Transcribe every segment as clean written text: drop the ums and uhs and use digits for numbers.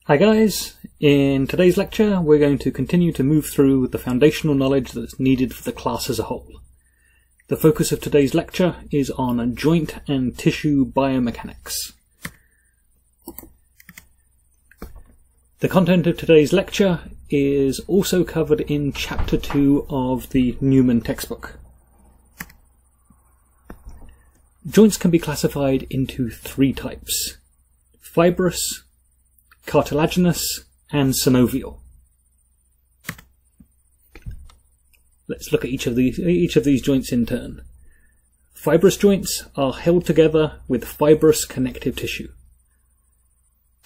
Hi guys, in today's lecture we're going to continue to move through the foundational knowledge that's needed for the class as a whole. The focus of today's lecture is on joint and tissue biomechanics. The content of today's lecture is also covered in Chapter 2 of the Newman textbook. Joints can be classified into three types: fibrous, cartilaginous, and synovial. Let's look at each of these joints in turn. Fibrous joints are held together with fibrous connective tissue.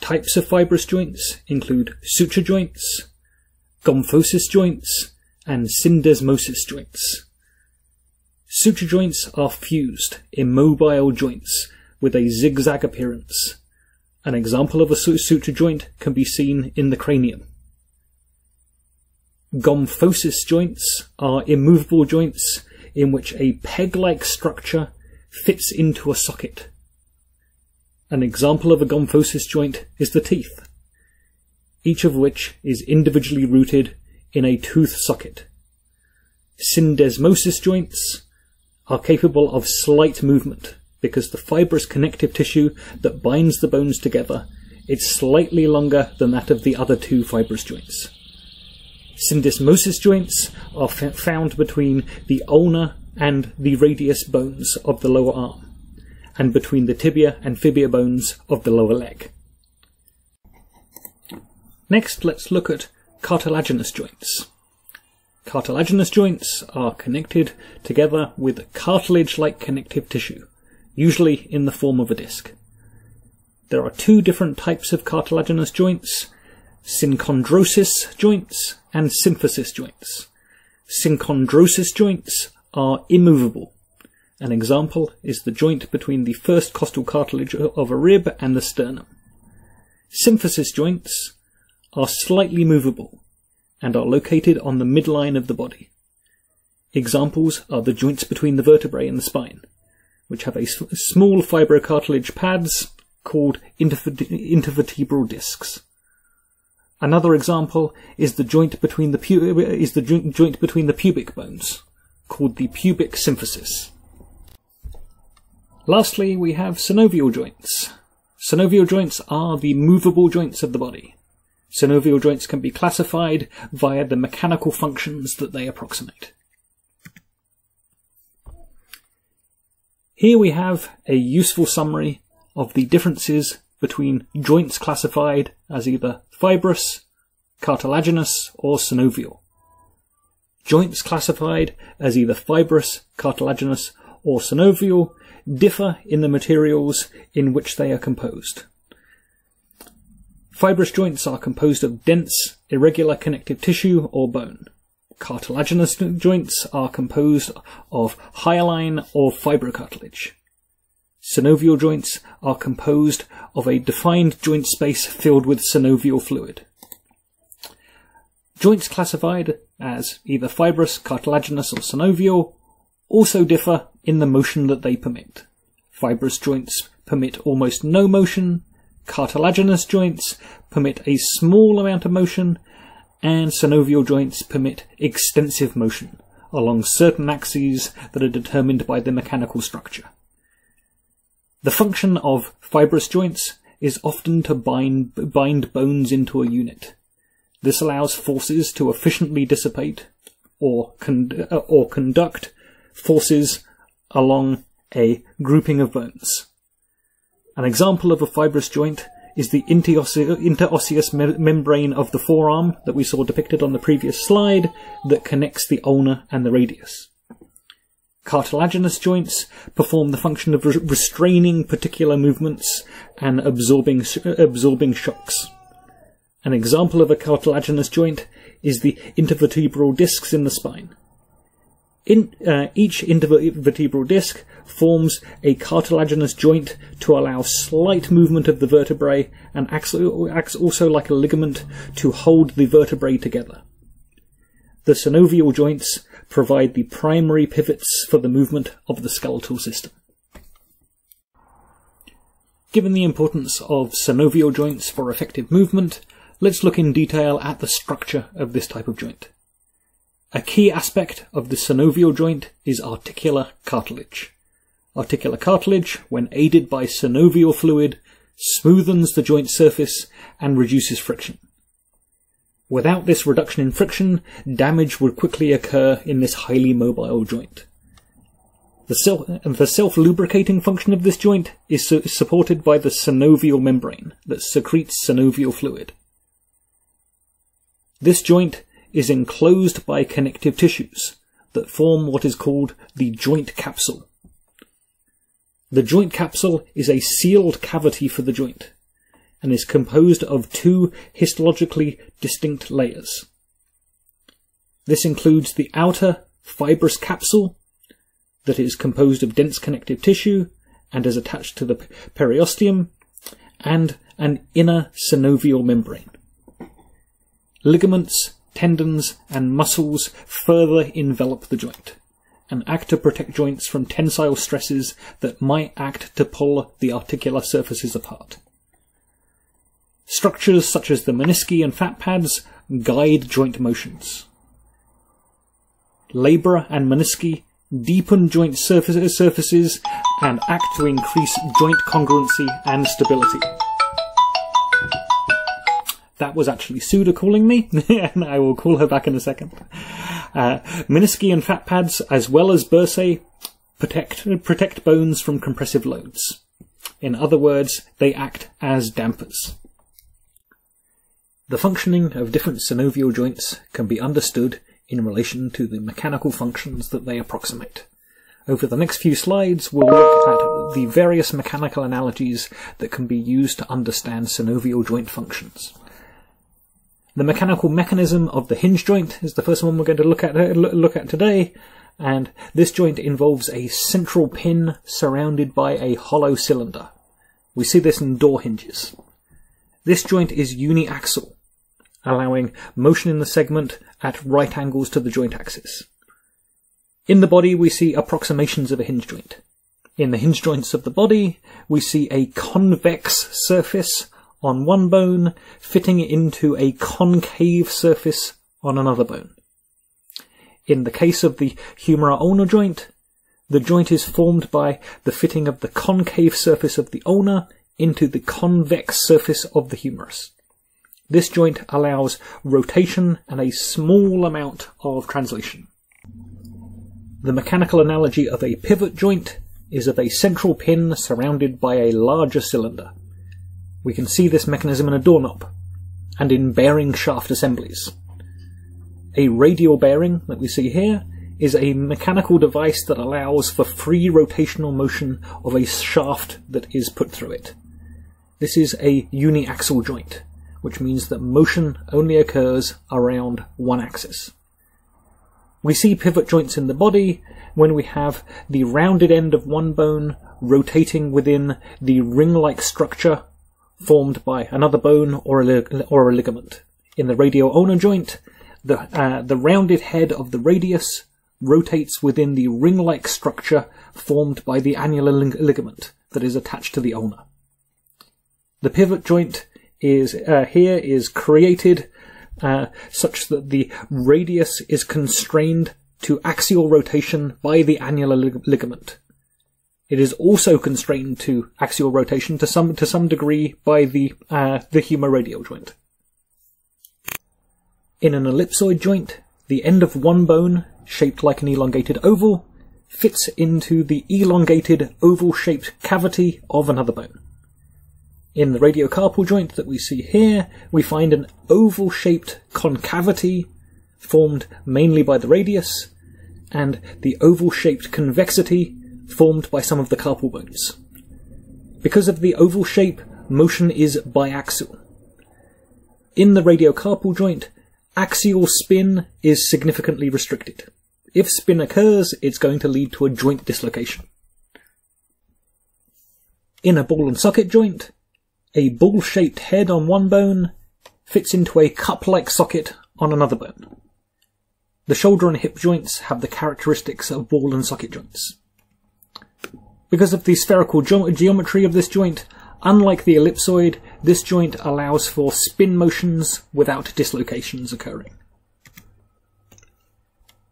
Types of fibrous joints include suture joints, gomphosis joints, and syndesmosis joints. Suture joints are fused, immobile joints with a zigzag appearance. An example of a suture joint can be seen in the cranium. Gomphosis joints are immovable joints in which a peg-like structure fits into a socket. An example of a gomphosis joint is the teeth, each of which is individually rooted in a tooth socket. Syndesmosis joints are capable of slight movement, because the fibrous connective tissue that binds the bones together is slightly longer than that of the other two fibrous joints. Syndesmosis joints are found between the ulnar and the radius bones of the lower arm, and between the tibia and fibia bones of the lower leg. Next, let's look at cartilaginous joints. Cartilaginous joints are connected together with cartilage-like connective tissue, usually in the form of a disc. There are two different types of cartilaginous joints: synchondrosis joints and symphysis joints. Synchondrosis joints are immovable. An example is the joint between the first costal cartilage of a rib and the sternum. Symphysis joints are slightly movable and are located on the midline of the body. Examples are the joints between the vertebrae and the spine, which have a small fibrocartilage pads called intervertebral discs. Another example is the joint between the pubic bones, called the pubic symphysis. Lastly, we have synovial joints. Synovial joints are the movable joints of the body. Synovial joints can be classified via the mechanical functions that they approximate. Here we have a useful summary of the differences between joints classified as either fibrous, cartilaginous, or synovial. Joints classified as either fibrous, cartilaginous, or synovial differ in the materials in which they are composed. Fibrous joints are composed of dense, irregular connective tissue or bone. Cartilaginous joints are composed of hyaline or fibrocartilage. Synovial joints are composed of a defined joint space filled with synovial fluid. Joints classified as either fibrous, cartilaginous, or synovial also differ in the motion that they permit. Fibrous joints permit almost no motion, cartilaginous joints permit a small amount of motion, and synovial joints permit extensive motion along certain axes that are determined by the mechanical structure. The function of fibrous joints is often to bind bones into a unit. This allows forces to efficiently dissipate or conduct forces along a grouping of bones. An example of a fibrous joint is the interosseous membrane of the forearm that we saw depicted on the previous slide that connects the ulna and the radius. Cartilaginous joints perform the function of restraining particular movements and absorbing shocks. An example of a cartilaginous joint is the intervertebral discs in the spine. Each intervertebral disc forms a cartilaginous joint to allow slight movement of the vertebrae and acts also like a ligament to hold the vertebrae together. The synovial joints provide the primary pivots for the movement of the skeletal system. Given the importance of synovial joints for effective movement, let's look in detail at the structure of this type of joint. A key aspect of the synovial joint is articular cartilage. Articular cartilage, when aided by synovial fluid, smoothens the joint surface and reduces friction. Without this reduction in friction, damage would quickly occur in this highly mobile joint. The self-lubricating function of this joint is supported by the synovial membrane that secretes synovial fluid. This joint is enclosed by connective tissues that form what is called the joint capsule. The joint capsule is a sealed cavity for the joint and is composed of two histologically distinct layers. This includes the outer fibrous capsule that is composed of dense connective tissue and is attached to the periosteum, and an inner synovial membrane. Ligaments, tendons, and muscles further envelop the joint and act to protect joints from tensile stresses that might act to pull the articular surfaces apart. Structures such as the menisci and fat pads guide joint motions. Labra and menisci deepen joint surfaces and act to increase joint congruency and stability. That was actually Suda calling me, and I will call her back in a second. Menisci and fat pads, as well as bursae, protect bones from compressive loads. In other words, they act as dampers. The functioning of different synovial joints can be understood in relation to the mechanical functions that they approximate. Over the next few slides, we'll look at the various mechanical analogies that can be used to understand synovial joint functions. The mechanical mechanism of the hinge joint is the first one we're going to look at today, and this joint involves a central pin surrounded by a hollow cylinder. We see this in door hinges. This joint is uniaxial, allowing motion in the segment at right angles to the joint axis. In the body, we see approximations of a hinge joint. In the hinge joints of the body, we see a convex surface on one bone fitting into a concave surface on another bone. In the case of the humeral ulnar joint, the joint is formed by the fitting of the concave surface of the ulna into the convex surface of the humerus. This joint allows rotation and a small amount of translation. The mechanical analogy of a pivot joint is of a central pin surrounded by a larger cylinder. We can see this mechanism in a doorknob and in bearing shaft assemblies. A radial bearing that we see here is a mechanical device that allows for free rotational motion of a shaft that is put through it. This is a uniaxial joint, which means that motion only occurs around one axis. We see pivot joints in the body when we have the rounded end of one bone rotating within the ring-like structure formed by another bone or a ligament. In the radial ulnar joint, the rounded head of the radius rotates within the ring-like structure formed by the annular ligament that is attached to the ulna. The pivot joint is created such that the radius is constrained to axial rotation by the annular ligament. It is also constrained to axial rotation to some degree by the humeroradial joint. In an ellipsoid joint, the end of one bone, shaped like an elongated oval, fits into the elongated oval-shaped cavity of another bone. In the radiocarpal joint that we see here, we find an oval-shaped concavity formed mainly by the radius, and the oval-shaped convexity formed by some of the carpal bones. Because of the oval shape, motion is biaxial. In the radiocarpal joint, axial spin is significantly restricted. If spin occurs, it's going to lead to a joint dislocation. In a ball and socket joint, a ball-shaped head on one bone fits into a cup-like socket on another bone. The shoulder and hip joints have the characteristics of ball and socket joints. Because of the spherical geometry of this joint, Unlike the ellipsoid, this joint allows for spin motions without dislocations occurring.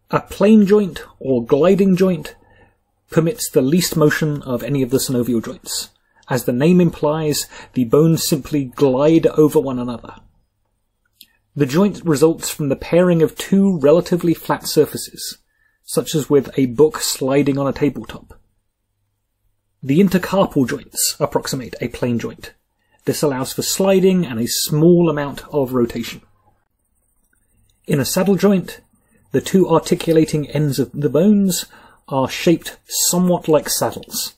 A plane joint, or gliding joint, permits the least motion of any of the synovial joints. As the name implies, the bones simply glide over one another. The joint results from the pairing of two relatively flat surfaces, such as with a book sliding on a tabletop. The intercarpal joints approximate a plane joint. This allows for sliding and a small amount of rotation. In a saddle joint, the two articulating ends of the bones are shaped somewhat like saddles.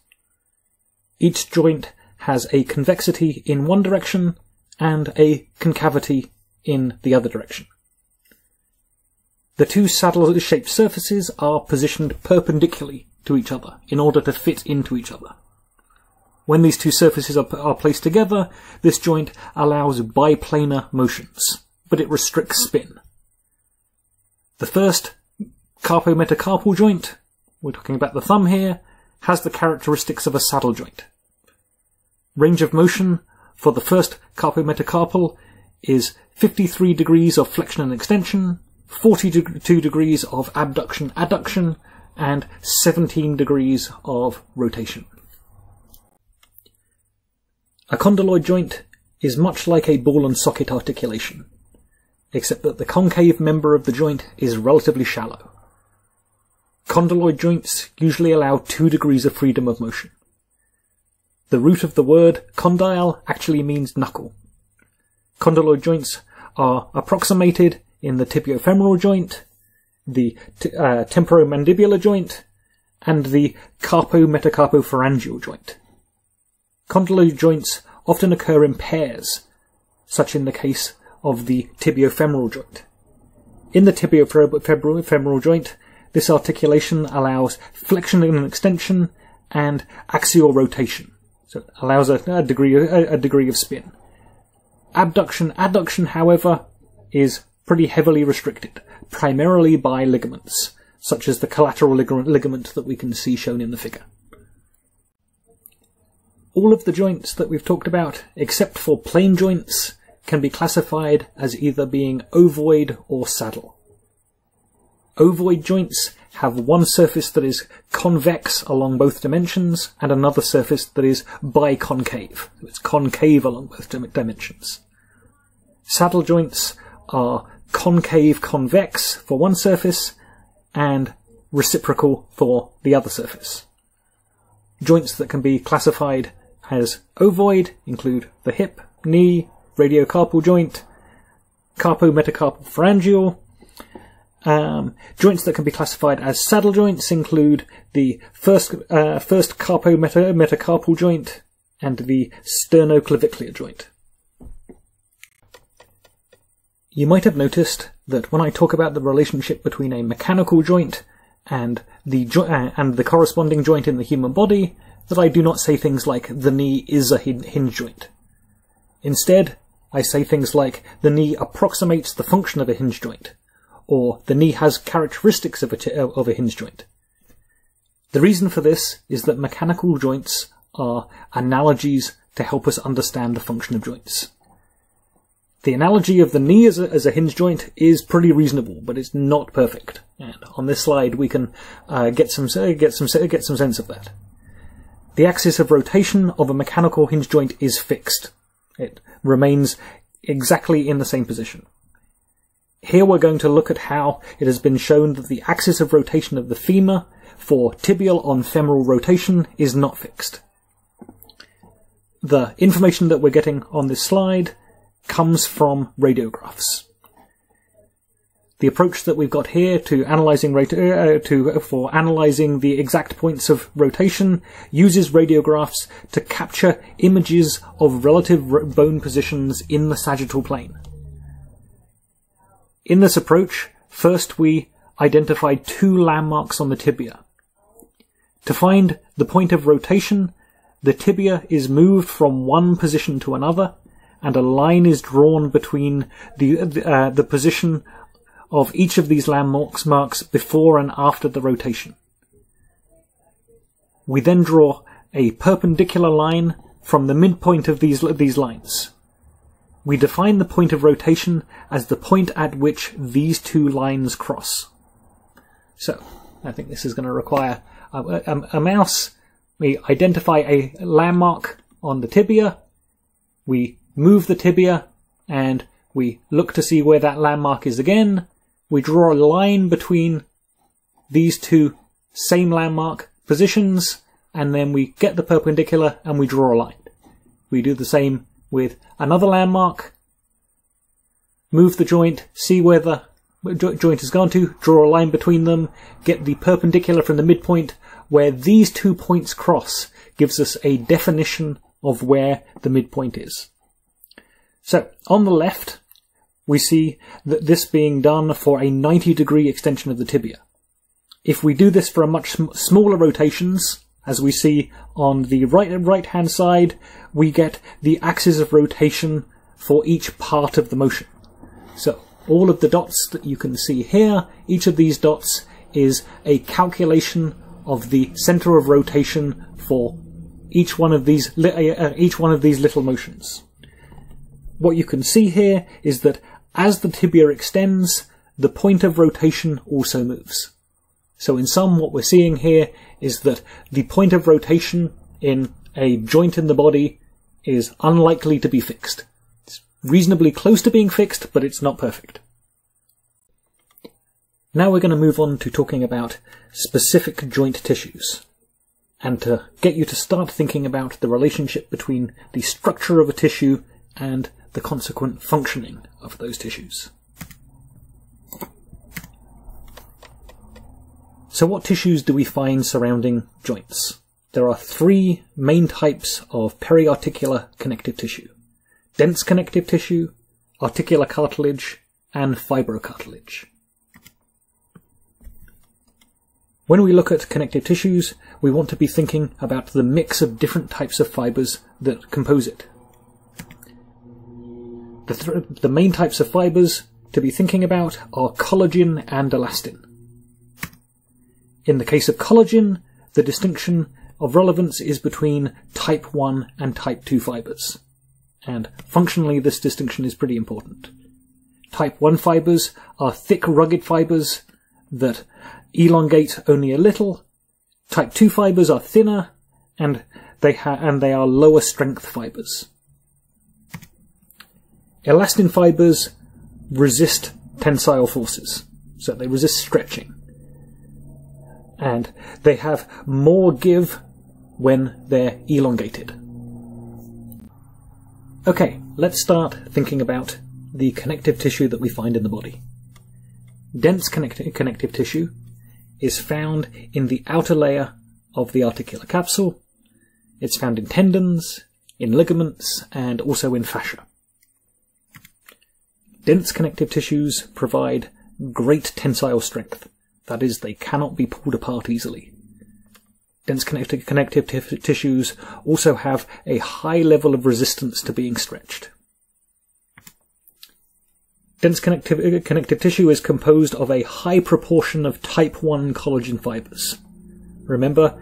Each joint has a convexity in one direction and a concavity in the other direction. The two saddle-shaped surfaces are positioned perpendicularly to each other in order to fit into each other. When these two surfaces are placed together, this joint allows biplanar motions, but it restricts spin. The first carpometacarpal joint, we're talking about the thumb here, has the characteristics of a saddle joint. Range of motion for the first carpometacarpal is 53 degrees of flexion and extension, 42 degrees of abduction-adduction, and 17 degrees of rotation. A condyloid joint is much like a ball and socket articulation, except that the concave member of the joint is relatively shallow. Condyloid joints usually allow 2 degrees of freedom of motion. The root of the word condyle actually means knuckle. Condyloid joints are approximated in the tibiofemoral joint, the temporomandibular joint, and the carpometacarpophalangeal joint. Condyloid joints often occur in pairs, such in the case of the tibiofemoral joint. In the tibiofemoral joint, this articulation allows flexion and extension and axial rotation, so it allows a degree of spin. Abduction-adduction, however, is pretty heavily restricted, primarily by ligaments, such as the collateral ligament that we can see shown in the figure. All of the joints that we've talked about, except for plane joints, can be classified as either being ovoid or saddle. Ovoid joints have one surface that is convex along both dimensions and another surface that is biconcave. So it's concave along both dimensions. Saddle joints are concave-convex for one surface and reciprocal for the other surface. Joints that can be classified as ovoid include the hip, knee, radiocarpal joint, carpometacarpophalangeal. Joints that can be classified as saddle joints include the first carpometacarpal joint and the sternoclavicular joint. You might have noticed that when I talk about the relationship between a mechanical joint and the corresponding joint in the human body, that I do not say things like the knee is a hinge joint. Instead, I say things like the knee approximates the function of a hinge joint, or the knee has characteristics of a hinge joint. The reason for this is that mechanical joints are analogies to help us understand the function of joints. The analogy of the knee as a hinge joint is pretty reasonable, but it's not perfect. And on this slide, we can get some sense of that. The axis of rotation of a mechanical hinge joint is fixed. It remains exactly in the same position. Here we're going to look at how it has been shown that the axis of rotation of the femur for tibial on femoral rotation is not fixed. The information that we're getting on this slide comes from radiographs. The approach that we've got here to analysing for analysing the exact points of rotation uses radiographs to capture images of relative bone positions in the sagittal plane. In this approach, first we identified two landmarks on the tibia. To find the point of rotation, the tibia is moved from one position to another, and a line is drawn between the position of each of these landmarks before and after the rotation. We then draw a perpendicular line from the midpoint of these lines. We define the point of rotation as the point at which these two lines cross. So, I think this is going to require a mouse. We identify a landmark on the tibia, we move the tibia, and we look to see where that landmark is again. We draw a line between these two same landmark positions, and then we get the perpendicular and we draw a line. We do the same with another landmark, move the joint, see where the joint has gone to, draw a line between them, get the perpendicular from the midpoint. Where these 2 points cross gives us a definition of where the midpoint is. So, on the left, we see that this being done for a 90-degree extension of the tibia. If we do this for a much smaller rotations, as we see on the right-hand side, we get the axis of rotation for each part of the motion. So, all of the dots that you can see here, each of these dots is a calculation of the center of rotation for each one of these little motions. What you can see here is that as the tibia extends, the point of rotation also moves. So in sum, what we're seeing here is that the point of rotation in a joint in the body is unlikely to be fixed. It's reasonably close to being fixed, but it's not perfect. Now we're going to move on to talking about specific joint tissues, and to get you to start thinking about the relationship between the structure of a tissue and the consequent functioning of those tissues. So what tissues do we find surrounding joints? There are 3 main types of periarticular connective tissue: dense connective tissue, articular cartilage, and fibrocartilage. When we look at connective tissues, we want to be thinking about the mix of different types of fibers that compose it. The main types of fibers to be thinking about are collagen and elastin. In the case of collagen, the distinction of relevance is between type 1 and type 2 fibers, and functionally this distinction is pretty important. Type 1 fibers are thick, rugged fibers that elongate only a little. Type 2 fibers are thinner, and they are lower strength fibers. Elastin fibers resist tensile forces, so they resist stretching, and they have more give when they're elongated. Okay, let's start thinking about the connective tissue that we find in the body. Dense connective tissue is found in the outer layer of the articular capsule. It's found in tendons, in ligaments, and also in fascia. Dense connective tissues provide great tensile strength. That is, they cannot be pulled apart easily. Dense connective tissues also have a high level of resistance to being stretched. Dense connective tissue is composed of a high proportion of type 1 collagen fibers. Remember,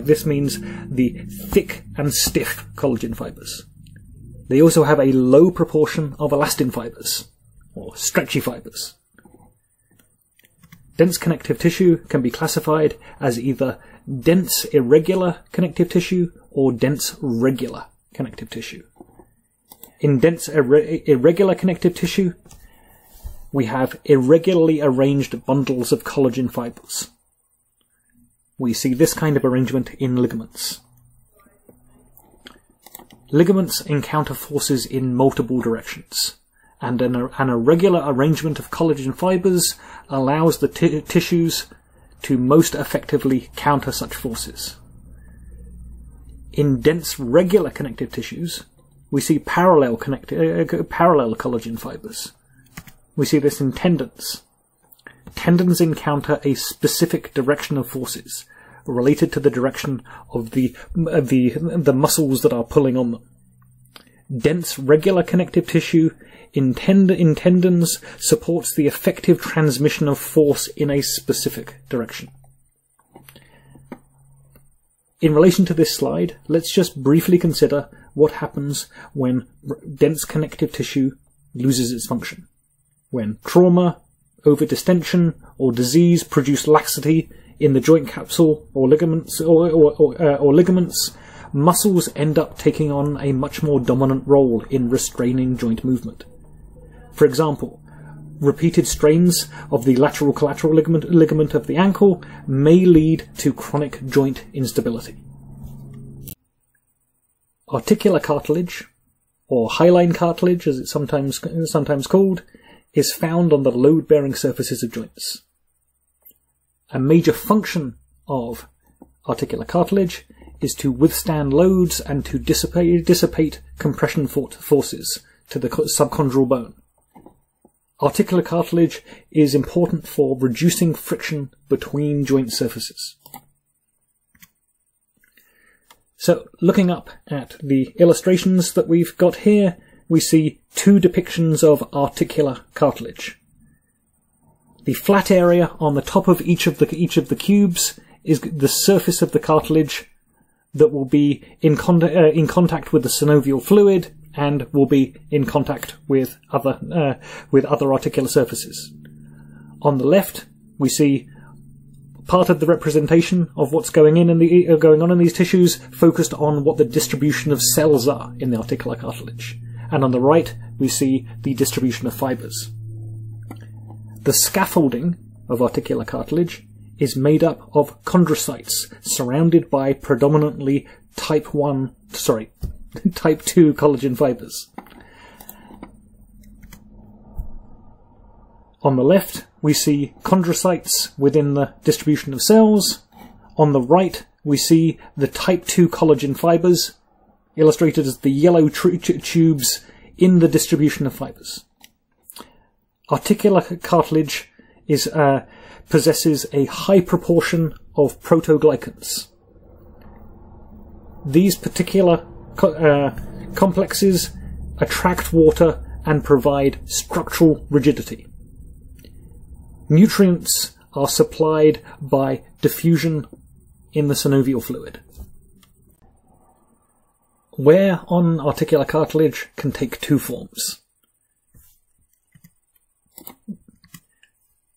this means the thick and stiff collagen fibers. They also have a low proportion of elastin fibers, or stretchy fibers. Dense connective tissue can be classified as either dense irregular connective tissue or dense regular connective tissue. In dense irregular connective tissue, we have irregularly arranged bundles of collagen fibers. We see this kind of arrangement in ligaments. Ligaments encounter forces in multiple directions, and an irregular arrangement of collagen fibers allows the tissues to most effectively counter such forces. In dense regular connective tissues, we see parallel collagen fibers. We see this in tendons. Tendons encounter a specific direction of forces related to the direction of the muscles that are pulling on them. Dense regular connective tissue in tendons supports the effective transmission of force in a specific direction. In relation to this slide, let's just briefly consider what happens when dense connective tissue loses its function. When trauma, overdistension, or disease produce laxity in the joint capsule or ligaments, ligaments, muscles end up taking on a much more dominant role in restraining joint movement. For example, repeated strains of the lateral collateral ligament of the ankle may lead to chronic joint instability. Articular cartilage, or hyaline cartilage as it's sometimes called, is found on the load-bearing surfaces of joints. A major function of articular cartilage is to withstand loads and to dissipate compression forces to the subchondral bone. Articular cartilage is important for reducing friction between joint surfaces. So, looking up at the illustrations that we've got here, we see two depictions of articular cartilage. The flat area on the top of each of the cubes is the surface of the cartilage that will be in contact with the synovial fluid and will be in contact with other articular surfaces. On the left, we see part of the representation of what's going on in these tissues, focused on what the distribution of cells are in the articular cartilage. And on the right, we see the distribution of fibers. The scaffolding of articular cartilage is made up of chondrocytes surrounded by predominantly type 2 collagen fibers. On the left, we see chondrocytes within the distribution of cells. On the right, we see the type 2 collagen fibers, illustrated as the yellow tubes in the distribution of fibers. Articular cartilage possesses a high proportion of protoglycans. These particular complexes attract water and provide structural rigidity. Nutrients are supplied by diffusion in the synovial fluid. Wear on articular cartilage can take two forms: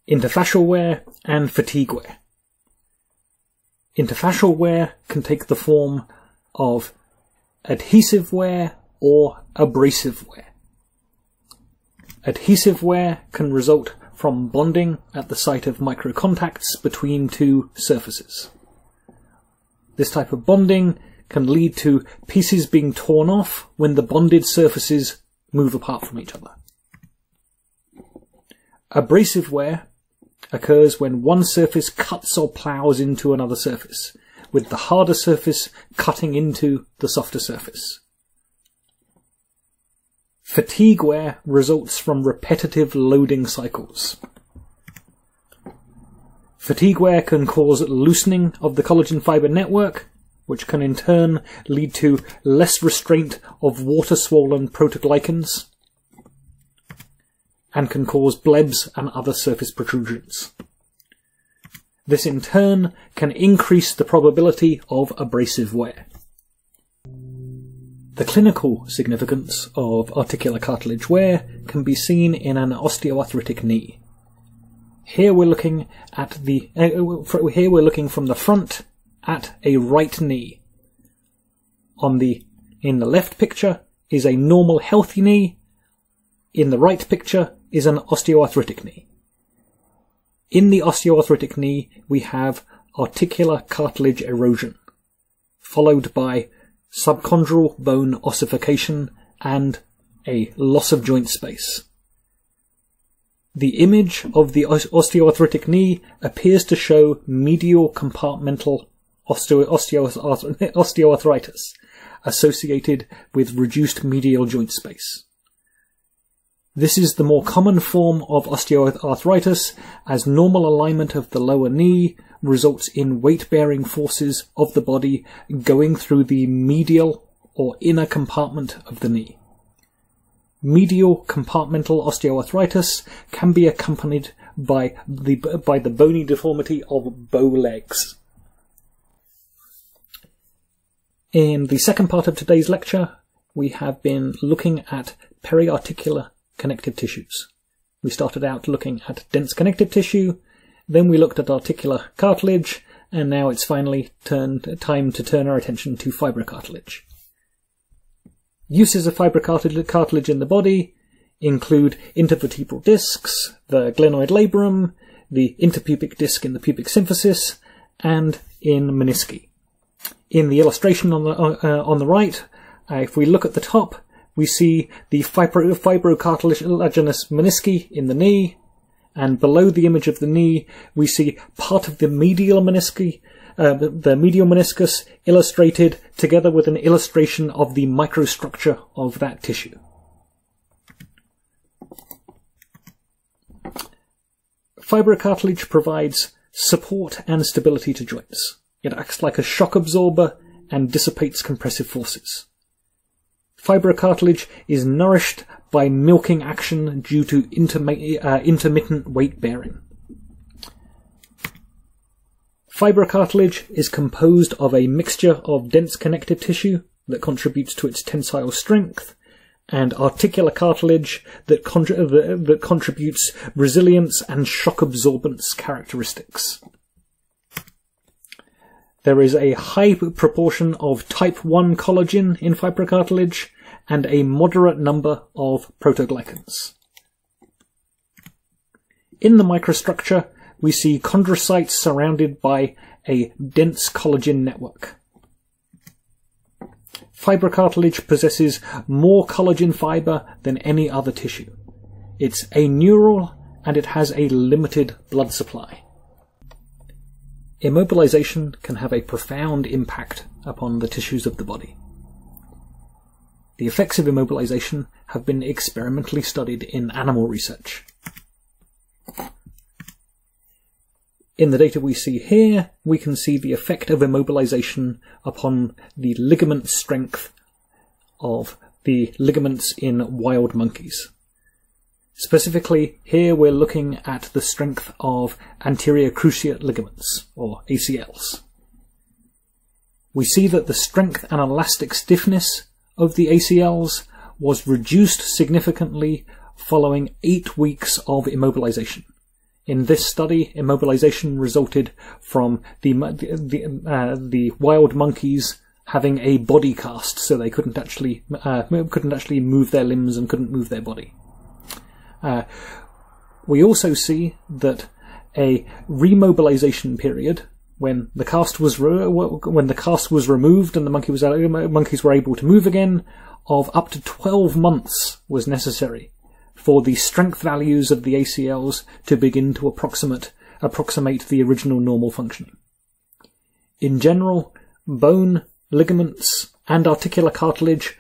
interfascial wear and fatigue wear. Interfascial wear can take the form of adhesive wear or abrasive wear. Adhesive wear can result from bonding at the site of microcontacts between two surfaces. This type of bonding can lead to pieces being torn off when the bonded surfaces move apart from each other. Abrasive wear occurs when one surface cuts or ploughs into another surface, with the harder surface cutting into the softer surface. Fatigue wear results from repetitive loading cycles. Fatigue wear can cause loosening of the collagen fiber network, which can in turn lead to less restraint of water-swollen protoglycans, and can cause blebs and other surface protrusions. This in turn can increase the probability of abrasive wear. The clinical significance of articular cartilage wear can be seen in an osteoarthritic knee. Here we're looking from the front at a right knee. In the left picture is a normal healthy knee. In the right picture is an osteoarthritic knee. In the osteoarthritic knee, we have articular cartilage erosion, followed by subchondral bone ossification and a loss of joint space. The image of the osteoarthritic knee appears to show medial compartmental osteoarthritis associated with reduced medial joint space. This is the more common form of osteoarthritis, as normal alignment of the lower knee results in weight-bearing forces of the body going through the medial or inner compartment of the knee. Medial compartmental osteoarthritis can be accompanied by the bony deformity of bow legs. In the second part of today's lecture, we have been looking at periarticular connective tissues. We started out looking at dense connective tissue, then we looked at articular cartilage, and now it's finally time to turn our attention to fibrocartilage. Uses of fibrocartilage in the body include intervertebral discs, the glenoid labrum, the interpubic disc in the pubic symphysis, and in menisci. In the illustration on the right, if we look at the top, we see the fibrocartilaginous menisci in the knee, and below the image of the knee, we see part of the medial menisci, the medial meniscus, illustrated together with an illustration of the microstructure of that tissue. Fibrocartilage provides support and stability to joints. It acts like a shock absorber and dissipates compressive forces. Fibrocartilage is nourished by milking action due to intermittent weight bearing. Fibrocartilage is composed of a mixture of dense connective tissue that contributes to its tensile strength, and articular cartilage that contributes resilience and shock absorbance characteristics. There is a high proportion of type 1 collagen in fibrocartilage and a moderate number of protoglycans. In the microstructure, we see chondrocytes surrounded by a dense collagen network. Fibrocartilage possesses more collagen fiber than any other tissue. It's aneural and it has a limited blood supply. Immobilization can have a profound impact upon the tissues of the body. The effects of immobilization have been experimentally studied in animal research. In the data we see here, we can see the effect of immobilization upon the ligament strength of the ligaments in wild monkeys. Specifically, here we're looking at the strength of anterior cruciate ligaments, or ACLs. We see that the strength and elastic stiffness of the ACLs was reduced significantly following 8 weeks of immobilization. In this study, immobilization resulted from the wild monkeys having a body cast, so they couldn't actually move their limbs and couldn't move their body. We also see that a remobilization period, when the cast was removed and the monkeys were able to move again, of up to 12 months was necessary for the strength values of the ACLs to begin to approximate the original normal functioning. In general, bone, ligaments, and articular cartilage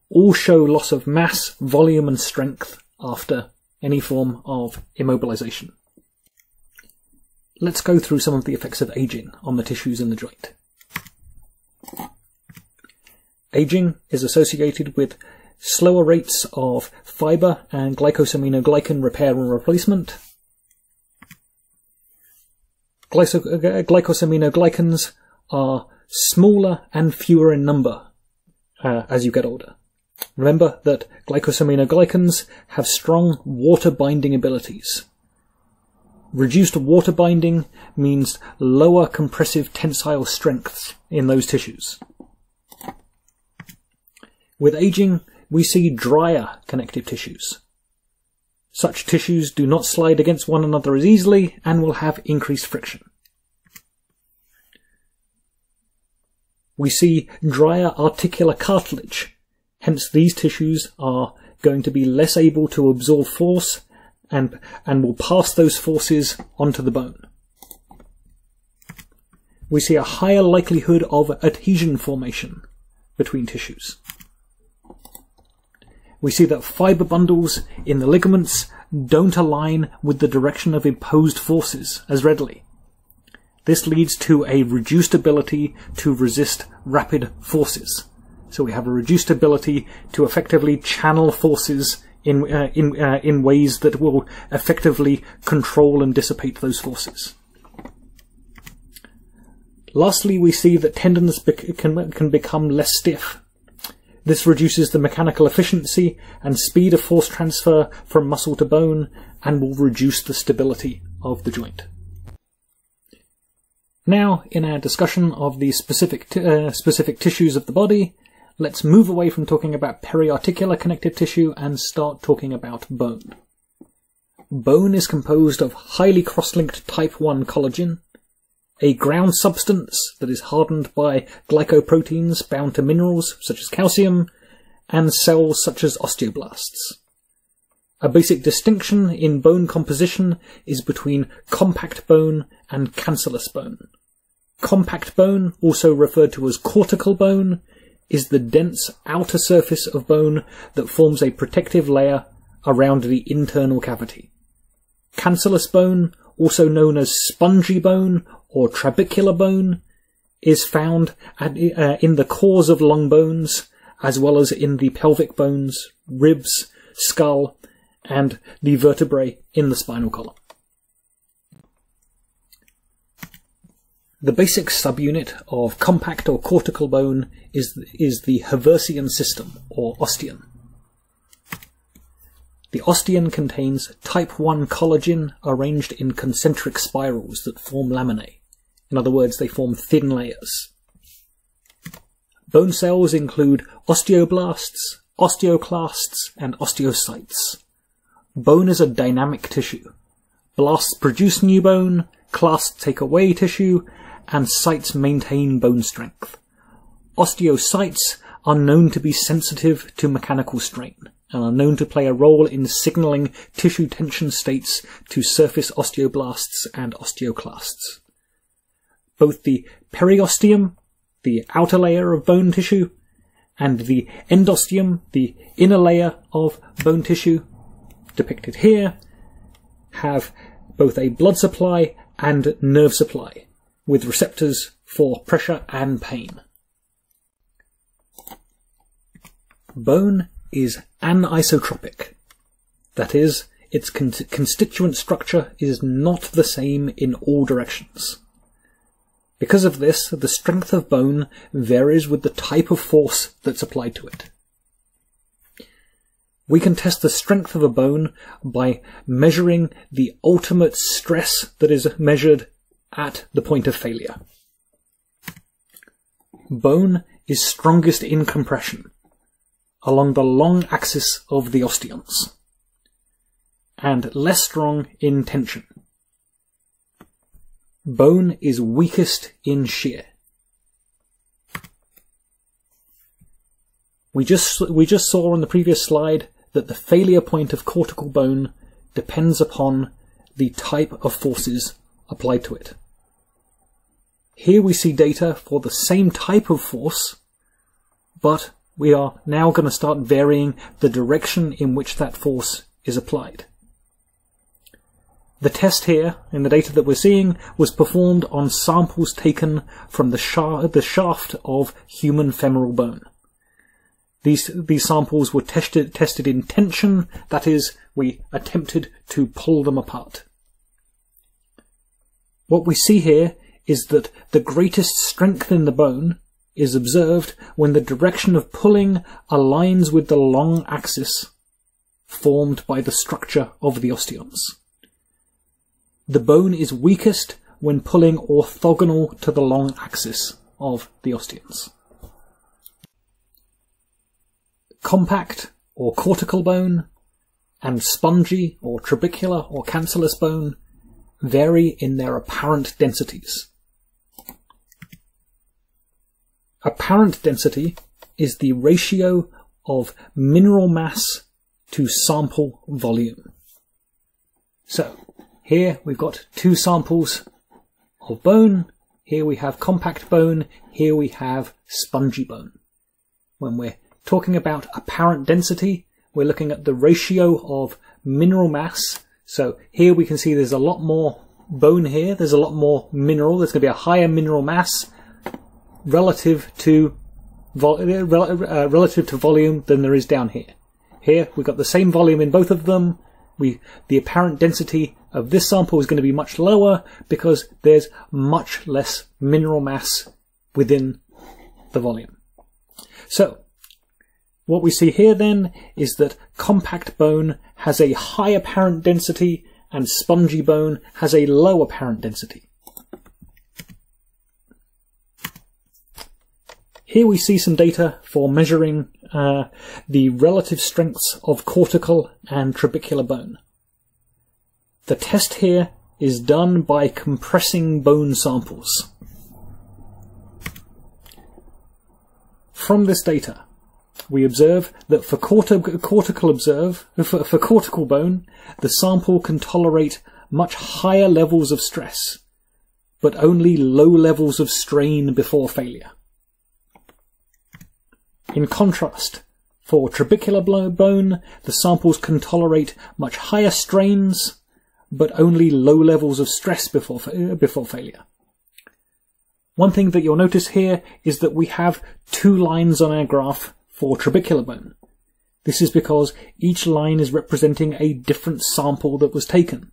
all show loss of mass, volume, and strength after any form of immobilization. Let's go through some of the effects of aging on the tissues in the joint. Aging is associated with slower rates of fiber and glycosaminoglycan repair and replacement. Glycosaminoglycans are smaller and fewer in number as you get older. Remember that glycosaminoglycans have strong water-binding abilities. Reduced water binding means lower compressive tensile strengths in those tissues. With aging, we see drier connective tissues. Such tissues do not slide against one another as easily and will have increased friction. We see drier articular cartilage. Hence, these tissues are going to be less able to absorb force and will pass those forces onto the bone. We see a higher likelihood of adhesion formation between tissues. We see that fiber bundles in the ligaments don't align with the direction of imposed forces as readily. This leads to a reduced ability to resist rapid forces. So we have a reduced ability to effectively channel forces in ways that will effectively control and dissipate those forces. Lastly, we see that tendons can become less stiff. This reduces the mechanical efficiency and speed of force transfer from muscle to bone and will reduce the stability of the joint. Now, in our discussion of the specific tissues of the body, let's move away from talking about periarticular connective tissue and start talking about bone. Bone is composed of highly cross-linked type 1 collagen, a ground substance that is hardened by glycoproteins bound to minerals such as calcium, and cells such as osteoblasts. A basic distinction in bone composition is between compact bone and cancellous bone. Compact bone, also referred to as cortical bone, is the dense outer surface of bone that forms a protective layer around the internal cavity. Cancellous bone, also known as spongy bone or trabecular bone, is found in the cores of long bones, as well as in the pelvic bones, ribs, skull, and the vertebrae in the spinal column. The basic subunit of compact or cortical bone is the Haversian system, or osteon. The osteon contains type 1 collagen arranged in concentric spirals that form laminae. In other words, they form thin layers. Bone cells include osteoblasts, osteoclasts, and osteocytes. Bone is a dynamic tissue. Blasts produce new bone, clasts take away tissue, and cytes maintain bone strength. Osteocytes are known to be sensitive to mechanical strain, and are known to play a role in signaling tissue tension states to surface osteoblasts and osteoclasts. Both the periosteum, the outer layer of bone tissue, and the endosteum, the inner layer of bone tissue, depicted here, have both a blood supply and nerve supply, with receptors for pressure and pain. Bone is anisotropic. That is, its constituent structure is not the same in all directions. Because of this, the strength of bone varies with the type of force that's applied to it. We can test the strength of a bone by measuring the ultimate stress that is measured at the point of failure. Bone is strongest in compression, along the long axis of the osteons, and less strong in tension. Bone is weakest in shear. We just saw on the previous slide that the failure point of cortical bone depends upon the type of forces applied to it. Here we see data for the same type of force, but we are now going to start varying the direction in which that force is applied. The test here, in the data that we're seeing, was performed on samples taken from the shaft of human femoral bone. These samples were tested in tension, that is, we attempted to pull them apart. What we see here is that the greatest strength in the bone is observed when the direction of pulling aligns with the long axis formed by the structure of the osteons. The bone is weakest when pulling orthogonal to the long axis of the osteons. Compact or cortical bone and spongy or trabecular or cancellous bone vary in their apparent densities. Apparent density is the ratio of mineral mass to sample volume. So, here we've got two samples of bone. Here we have compact bone. Here we have spongy bone. When we're talking about apparent density, we're looking at the ratio of mineral mass. So here we can see there's a lot more bone here. There's a lot more mineral. There's going to be a higher mineral mass relative to volume than there is down here. Here we've got the same volume in both of them, the apparent density of this sample is going to be much lower because there's much less mineral mass within the volume. So, what we see here then is that compact bone has a high apparent density and spongy bone has a low apparent density. Here we see some data for measuring the relative strengths of cortical and trabecular bone. The test here is done by compressing bone samples. From this data, we observe that for cortical bone, the sample can tolerate much higher levels of stress, but only low levels of strain before failure. In contrast, for trabecular bone, the samples can tolerate much higher strains, but only low levels of stress before failure. One thing that you'll notice here is that we have two lines on our graph for trabecular bone. This is because each line is representing a different sample that was taken,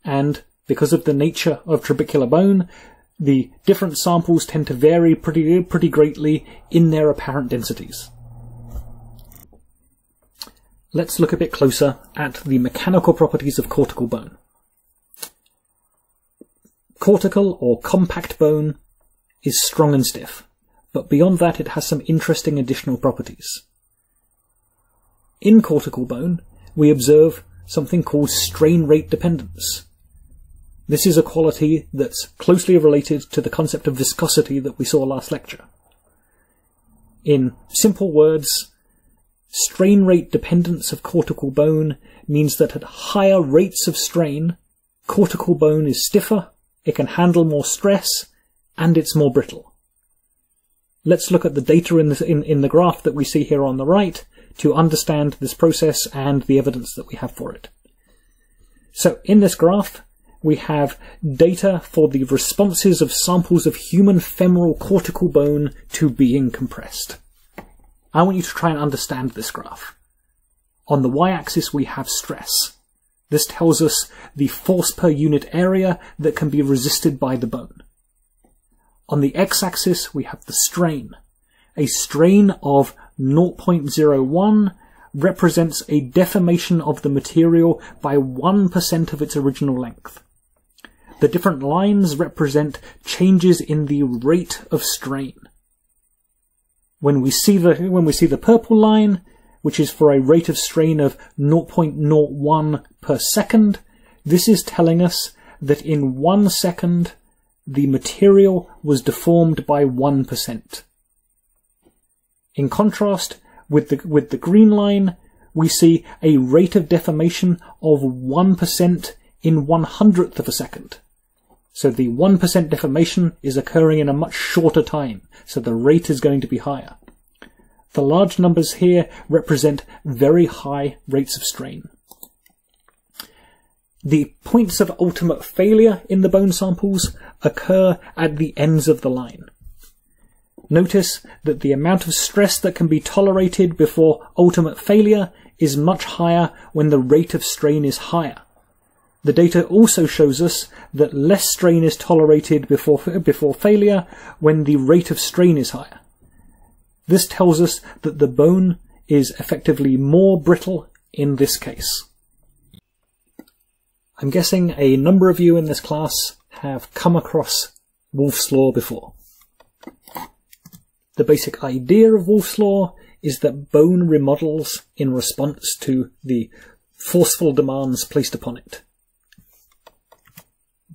and because of the nature of trabecular bone, the different samples tend to vary pretty greatly in their apparent densities. Let's look a bit closer at the mechanical properties of cortical bone. Cortical or compact bone is strong and stiff, but beyond that it has some interesting additional properties. In cortical bone, we observe something called strain rate dependence. This is a quality that's closely related to the concept of viscosity that we saw last lecture. In simple words, strain rate dependence of cortical bone means that at higher rates of strain, cortical bone is stiffer, it can handle more stress, and it's more brittle. Let's look at the data in the graph that we see here on the right to understand this process and the evidence that we have for it. So in this graph, we have data for the responses of samples of human femoral cortical bone to being compressed. I want you to try and understand this graph. On the y-axis we have stress. This tells us the force per unit area that can be resisted by the bone. On the x-axis we have the strain. A strain of 0.01 represents a deformation of the material by 1% of its original length. The different lines represent changes in the rate of strain. When we see the purple line, which is for a rate of strain of 0.01 per second, this is telling us that in 1 second the material was deformed by 1%. In contrast, with the green line, we see a rate of deformation of 1% in 1/100th of a second. So the 1% deformation is occurring in a much shorter time, so the rate is going to be higher. The large numbers here represent very high rates of strain. The points of ultimate failure in the bone samples occur at the ends of the line. Notice that the amount of stress that can be tolerated before ultimate failure is much higher when the rate of strain is higher. The data also shows us that less strain is tolerated before failure when the rate of strain is higher. This tells us that the bone is effectively more brittle in this case. I'm guessing a number of you in this class have come across Wolff's law before. The basic idea of Wolff's law is that bone remodels in response to the forceful demands placed upon it.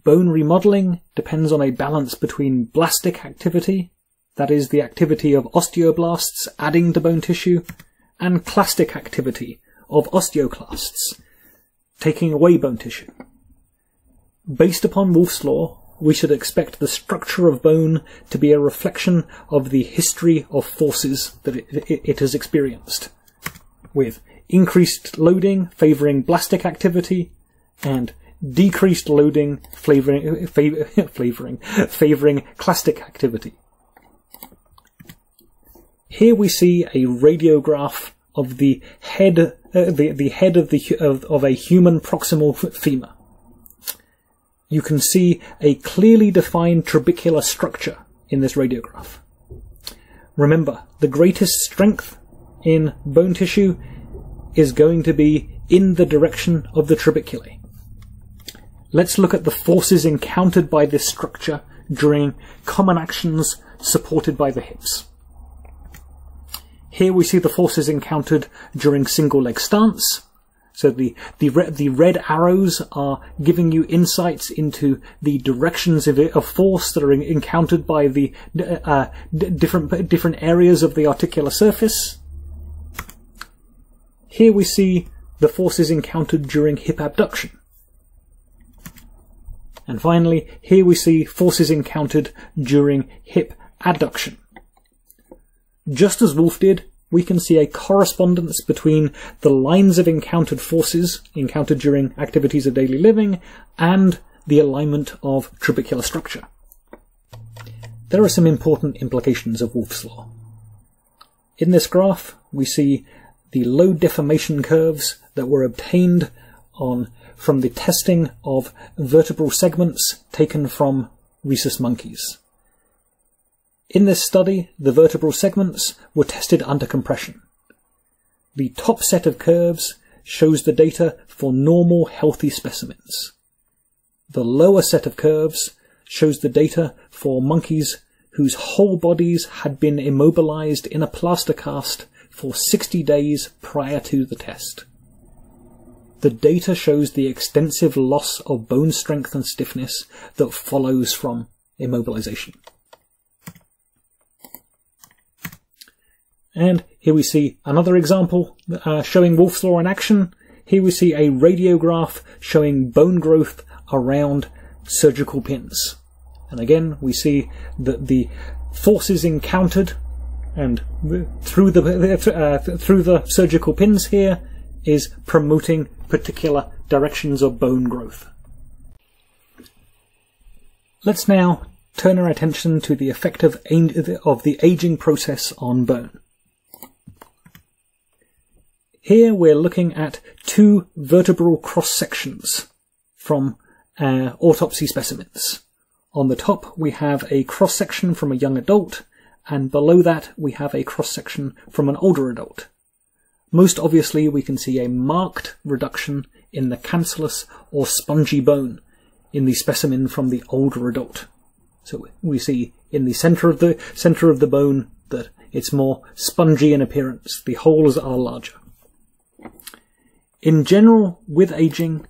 Bone remodeling depends on a balance between blastic activity, that is the activity of osteoblasts adding to bone tissue, and clastic activity of osteoclasts taking away bone tissue. Based upon Wolff's law, we should expect the structure of bone to be a reflection of the history of forces that it has experienced, with increased loading favouring blastic activity and decreased loading favouring clastic activity. Here we see a radiograph of the head, the head of a human proximal femur. You can see a clearly defined trabecular structure in this radiograph. Remember, the greatest strength in bone tissue is going to be in the direction of the trabeculae. Let's look at the forces encountered by this structure during common actions supported by the hips. Here we see the forces encountered during single leg stance. So the red arrows are giving you insights into the directions of force that are encountered by the different areas of the articular surface. Here we see the forces encountered during hip abduction. And finally, here we see forces encountered during hip adduction. Just as Wolff did, we can see a correspondence between the lines of encountered forces encountered during activities of daily living and the alignment of trabecular structure. There are some important implications of Wolff's law. In this graph, we see the load deformation curves that were obtained from the testing of vertebral segments taken from rhesus monkeys. In this study, the vertebral segments were tested under compression. The top set of curves shows the data for normal, healthy specimens. The lower set of curves shows the data for monkeys whose whole bodies had been immobilized in a plaster cast for 60 days prior to the test. The data shows the extensive loss of bone strength and stiffness that follows from immobilization. And here we see another example showing Wolff's law in action. Here we see a radiograph showing bone growth around surgical pins. And again, we see that the forces encountered and through the surgical pins here is promoting particular directions of bone growth. Let's now turn our attention to the effect of the aging process on bone. Here we're looking at two vertebral cross-sections from autopsy specimens. On the top we have a cross-section from a young adult, and below that we have a cross-section from an older adult. Most obviously we can see a marked reduction in the cancellous or spongy bone in the specimen from the older adult. So we see in the centre of the bone that it's more spongy in appearance. The holes are larger. In general, with aging,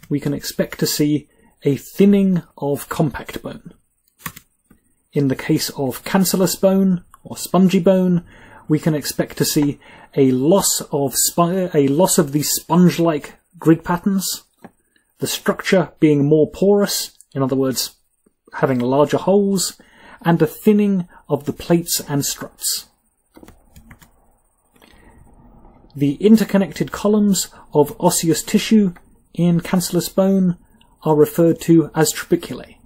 we can expect to see a thinning of compact bone. In the case of cancellous bone or spongy bone, we can expect to see a loss of the sponge-like grid patterns, the structure being more porous, in other words, having larger holes, and a thinning of the plates and struts. The interconnected columns of osseous tissue in cancellous bone are referred to as trabeculae.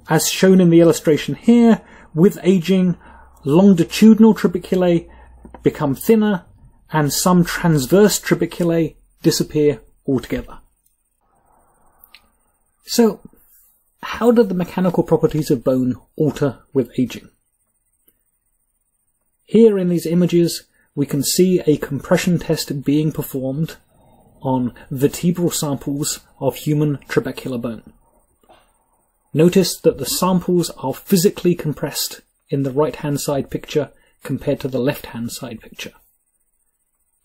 As shown in the illustration here, with aging, longitudinal trabeculae become thinner and some transverse trabeculae disappear altogether. So, how do the mechanical properties of bone alter with aging? Here in these images, we can see a compression test being performed on vertebral samples of human trabecular bone. Notice that the samples are physically compressed in the right-hand side picture compared to the left-hand side picture.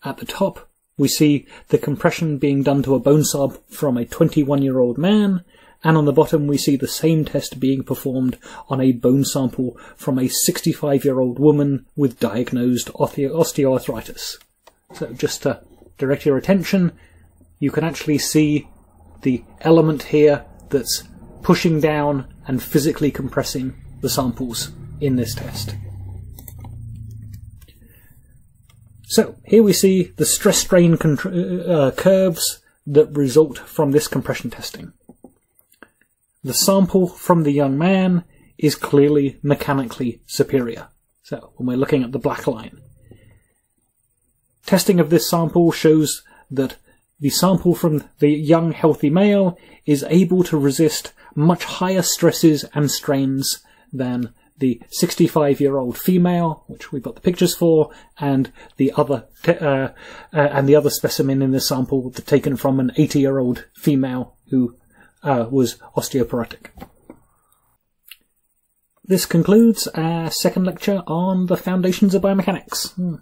At the top, we see the compression being done to a bone sub from a 21-year-old man, and on the bottom we see the same test being performed on a bone sample from a 65-year-old woman with diagnosed osteoarthritis. So just to direct your attention, you can actually see the element here that's pushing down and physically compressing the samples in this test. So here we see the stress-strain curves that result from this compression testing. The sample from the young man is clearly mechanically superior. So when we're looking at the black line, Testing of this sample shows that the sample from the young healthy male is able to resist much higher stresses and strains than the 65-year-old female, which we've got the pictures for, and the other specimen in this sample taken from an 80-year-old female who was osteoporotic. This concludes our second lecture on the foundations of biomechanics.